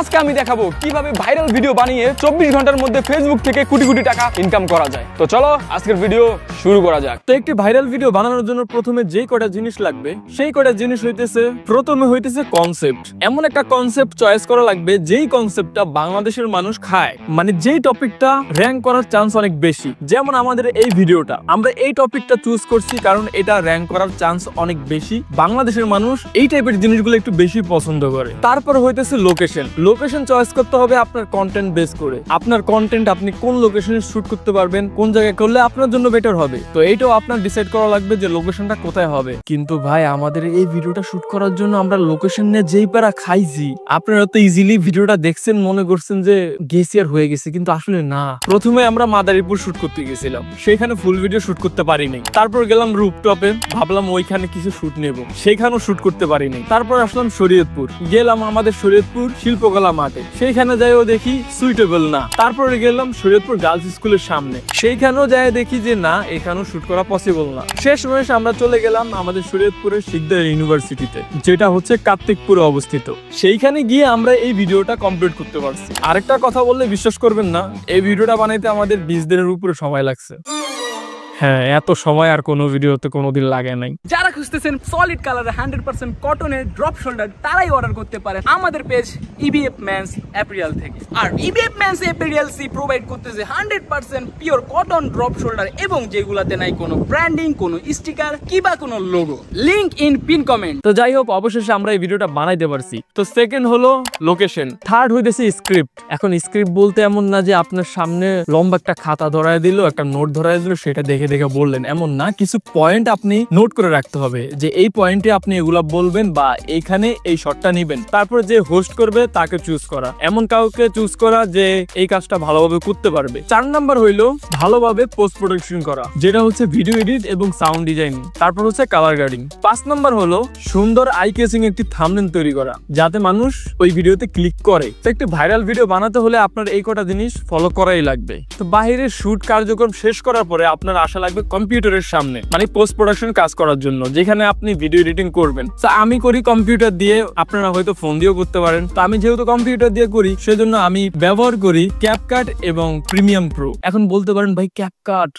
আজকে আমি দেখাবো কিভাবে ভাইরাল ভিডিও বানিয়ে 24 ঘন্টার মধ্যে ফেসবুক থেকে কোটি কোটি টাকা ইনকাম করা যায়। তো চলো আজকের ভিডিও শুরু করা যাক। তো একটি ভাইরাল ভিডিও বানানোর জন্য প্রথমে যেই কটা জিনিস লাগবে সেই কটা জিনিস প্রথমে হইতেছে কনসেপ্ট। এমন একটা কনসেপ্ট চয়েস করা লাগবে যেই কনসেপ্টটা বাংলাদেশের মানুষ খায়, মানে যেই টপিকটা র‍্যাঙ্ক করার চান্স অনেক বেশি। যেমন আমাদের এই ভিডিওটা, আমরা এই টপিকটা চুজ করছি কারণ এটা র‍্যাঙ্ক করার চান্স অনেক বেশি। বাংলাদেশের মানুষ এই টাইপের জিনিসগুলো একটু বেশি পছন্দ করে। তারপর হইতেছে লোকেশন চয়েস করতে হবে আপনার কন্টেন্ট বেস করে। আপনার কন্টেন্ট আপনি কোন লোকেশনে শুট করতে পারবেন, কোন জায়গায় করলে আপনার জন্য বেটার হবে, তো এইটাও আপনার ডিসাইড করা লাগবে যে লোকেশনটা কোথায় হবে। কিন্তু ভাই আমাদের এই ভিডিওটা শুট করার জন্য আমরা লোকেশন নিয়ে যেই প্যারা খাইছি, আপনারা তো ইজিলি ভিডিওটা দেখছেন মনে করছেন যে গেছি আর হয়ে গেছে, কিন্তু আসলে না। প্রথমে আমরা মাদারীপুর শুট করতে গেছিলাম, সেখানে ফুল ভিডিও শুট করতে পারি নাই। তারপর গেলাম রুপটপে, ভাবলাম ওইখানে কিছু শুট নেব, সেখানেও শুট করতে পারি নাই। তারপর আসলাম শরীয়তপুর, গেলাম আমাদের শরীয়তপুর শিল্পকলা মাঠে, সেইখানে যাইও দেখি সুইটেবল না। তারপরে গেলাম শরীয়তপুর গার্লস স্কুলের সামনে, সেইখানেও যাই দেখি যে না, এখানেও শুট করা পসিবল না। শেষমেশ আমরা চলে গেলাম আমাদের শরীয়তপুরের শিকদার ইউনিভার্সিটিতে, যেটা হচ্ছে কার্তিকপুরে অবস্থিত। সেইখানে গিয়ে আমরা এই ভিডিওটা কমপ্লিট করতে পারছি। আরেকটা কথা বললে বিশ্বাস করবেন না, এই ভিডিওটা বানাইতে আমাদের 20 দিনের উপরে সময় লাগছে। হ্যাঁ, এত সময় আর কোনো ভিডিওতে কোনোদিন লাগে নাই। যারা খুঁজতেছেন সলিড কালারে 100% কটনের ড্রপ শোল্ডার, তারাই অর্ডার করতে পারেন আমাদের পেজ ইবিএফ মেন্স অ্যাপারেল থেকে। আর ইবিএফ মেন্স অ্যাপারেল সি প্রোভাইড করতেছে 100% পিওর কটন ড্রপ শোল্ডার, এবং যেগুলাতে নাই কোনো ব্র্যান্ডিং, কোনো স্টিকার কিবা কোনো logo. Link in pin comment. তো যাই হোক, অবশেষে আমরা এই ভিডিওটা বানাইতে পারছি। তো সেকেন্ড হলো লোকেশন, থার্ড হইতেছে স্ক্রিপ্ট। এখন স্ক্রিপ্ট বলতে এমন না যে আপনার সামনে লম্বা একটা খাতা ধরায় দিল, একটা নোট ধরায় দিল, সেটা দেখে বললেন, এমন না। কিছু পয়েন্ট আপনি নোট করে রাখতে হবে যে এই পয়েন্টে আপনি এগুলা বলবেন বা এইখানে এই শটটা নিবেন। তারপর যে হোস্ট করবে তাকে চুজ করা, এমন কাউকে চুজ করা যে এই কাজটা ভালোভাবে করতে পারবে। 4 নাম্বার হইলো ভালোভাবে পোস্ট প্রোডাকশন করা, যেটা হচ্ছে ভিডিও এডিট এবং সাউন্ড ডিজাইন। তারপর হচ্ছে কালার গ্রেডিং। 5 নাম্বার হলো সুন্দর আই কেসিং একটি থাম্বনেল তৈরি করা, যাতে মানুষ ওই ভিডিওতে ক্লিক করে। তো একটি ভাইরাল ভিডিও বানাতে হলে আপনার এই কটা জিনিস ফলো করাই লাগবে। তো বাইরের শুট কার্যক্রম শেষ করার পরে আপনার আশা লাগবে কম্পিউটারের সামনে, মানে পোস্ট প্রোডাকশন কাজ করার জন্য, যেখানে আপনি ভিডিও এডিটিং করবেন। তো আমি করি কম্পিউটার দিয়ে, আপনারা হয়তো ফোন দিয়েও করতে পারেন। তো আমি যেহেতু কম্পিউটার দিয়ে করি, সেজন্য আমি ব্যবহার করি ক্যাপকাট এবং প্রিমিয়াম প্রো। এখন বলতে পারেন ভাই ক্যাপকাট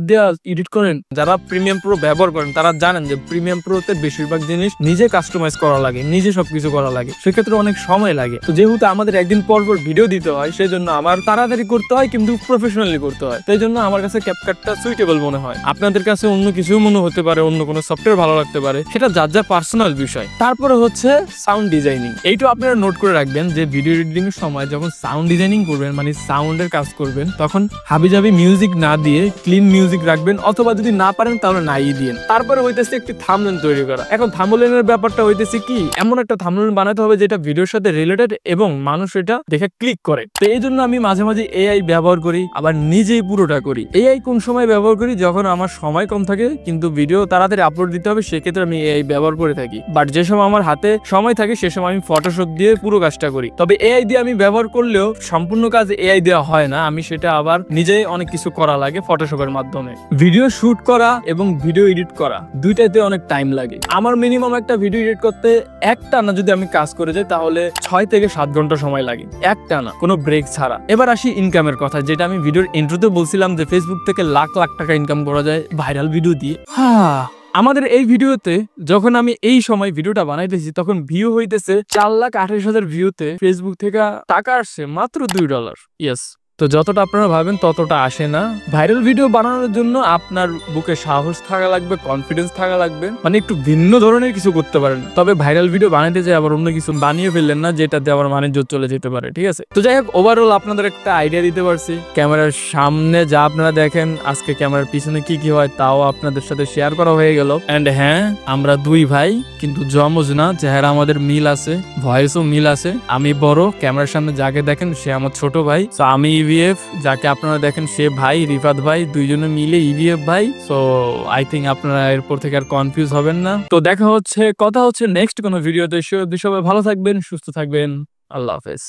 দিয়ে এডিট করেন? যারা প্রিমিয়াম প্রো ব্যবহার করেন তারা জানেন যে প্রিমিয়াম প্রোতে বেশিরভাগ জিনিস নিজে কাস্টমাইজ করা লাগে, নিজে সবকিছু করা লাগে, সেক্ষেত্রে অনেক সময় লাগে। তো যেহেতু আমাদের একদিন পর পর ভিডিও দিতে হয়, সেজন্য আমার তাড়াতাড়ি করতে হয় কিন্তু প্রফেশনালি করতে হয়। তাই জন্য আমার কাছে ক্যাপকাটটা সুইটেবল মনে হয়। আপনাদের কাছে অন্য কিছু মনে হতে পারে, অন্য কোনো সফটওয়্যার ভালো লাগতে পারে, সেটা যার যার পার্সোনাল বিষয়। তারপরে হচ্ছে সাউন্ড ডিজাইনিং। এইটা আপনারা নোট করে রাখবেন যে ভিডিও এডিটিং এর সময় যখন সাউন্ড ডিজাইনিং করবেন, মানে সাউন্ডের কাজ করবেন, তখন হাবিজাবি মিউজিক না দিয়ে ক্লিন মিউজিক রাখবেন, অথবা যদি না পারেন তাহলে নাই দিয়েন। তারপরে হইতেছে একটি থাম্বনেল তৈরি করা। এখন থাম্বনেলের ব্যাপারটা হইতেছে কি, এমন একটা থাম্বনেল বানাতে হবে যেটা ভিডিওর সাথে রিলেটেড এবং মানুষ এটা দেখে ক্লিক করে। তো এই জন্য আমি মাঝে মাঝে এআই ব্যবহার করি, আবার নিজেই পুরোটা করি। এআই কোন সময় ব্যবহার করি? যখন আমার সময় কম থাকে কিন্তু ভিডিও তাড়াতাড়ি আপলোড দিতে হবে, সেক্ষেত্রে আমি এআই ব্যবহার করে থাকি। বাট যে সময় আমার হাতে সময় থাকে সে সময় আমি ফটোশপ দিয়ে পুরো কাজটা করি। তবে এআই দিয়ে আমি ব্যবহার করলেও সম্পূর্ণ কাজ এআই দেওয়া হয় না, আমি সেটা আবার নিজেই অনেক কিছু করা লাগে ফটোশপের মাধ্যমে। ভিডিও শুট করা এবং ভিডিও এডিট করা দুইটাতে অনেক টাইম লাগে। আমার মিনিমাম একটা ভিডিও এডিট করতে একটানা যদি আমি কাজ করে যাই তাহলে 6 থেকে 7 ঘন্টা সময় লাগে, একটানা, কোনো ব্রেক ছাড়া। এবার আসি ইনকামের কথা, যেটা আমি ভিডিওর ইন্ট্রোতে বলছিলাম যে ফেসবুক থেকে লাখ লাখ টাকা ইনকাম করা যায় ভাইরাল ভিডিও দিয়ে। আমাদের এই ভিডিওতে যখন আমি এই সময় ভিডিওটা বানাইতেছি, তখন ভিউ হইতেছে 4,28,000 ভিউতে ফেসবুক থেকে টাকা আসছে মাত্র $2। ইয়েস। তো যতটা আপনারা ভাবেন ততটা আসে না। ভাইরাল ভিডিও বানানোর জন্য আপনার বুকে সাহস থাকা লাগবে, কনফিডেন্স থাকা লাগবে, মানে একটু ভিন্ন ধরনের কিছু করতে পারেন। তবে ভাইরাল ভিডিও বানাইতে যায় আবার অন্য কিছু বানিয়ে ফেললেন না, যেটাতে আবার বাণিজ্য চলে যেতে পারে, ঠিক আছে? তো যাই হোক, ওভারঅল আপনাদের একটা আইডিয়া দিতে পারছি। ক্যামেরার সামনে যা আপনারা দেখেন, আজকে ক্যামেরার পিছনে কি কি হয় তাও আপনাদের সাথে শেয়ার করা হয়ে গেল। এন্ড হ্যাঁ, আমরা 2 ভাই, কিন্তু জমজ না। চেহারা আমাদের মিল আছে, ভয়েসও মিল আছে। আমি বড়, ক্যামেরার সামনে যাকে দেখেন সে আমার ছোট ভাই। তো আমি ইভিএফ, যাকে আপনারা দেখেন সে ভাই, রিফাত ভাই, দুইজনে মিলে ইভিএফ ভাই। সো আই থিঙ্ক আপনারা এরপর থেকে আর কনফিউজ হবেন না। তো দেখা হচ্ছে, কথা হচ্ছে নেক্সট কোনো ভিডিওতে। সবাই ভালো থাকবেন, সুস্থ থাকবেন। আল্লাহ হাফেজ।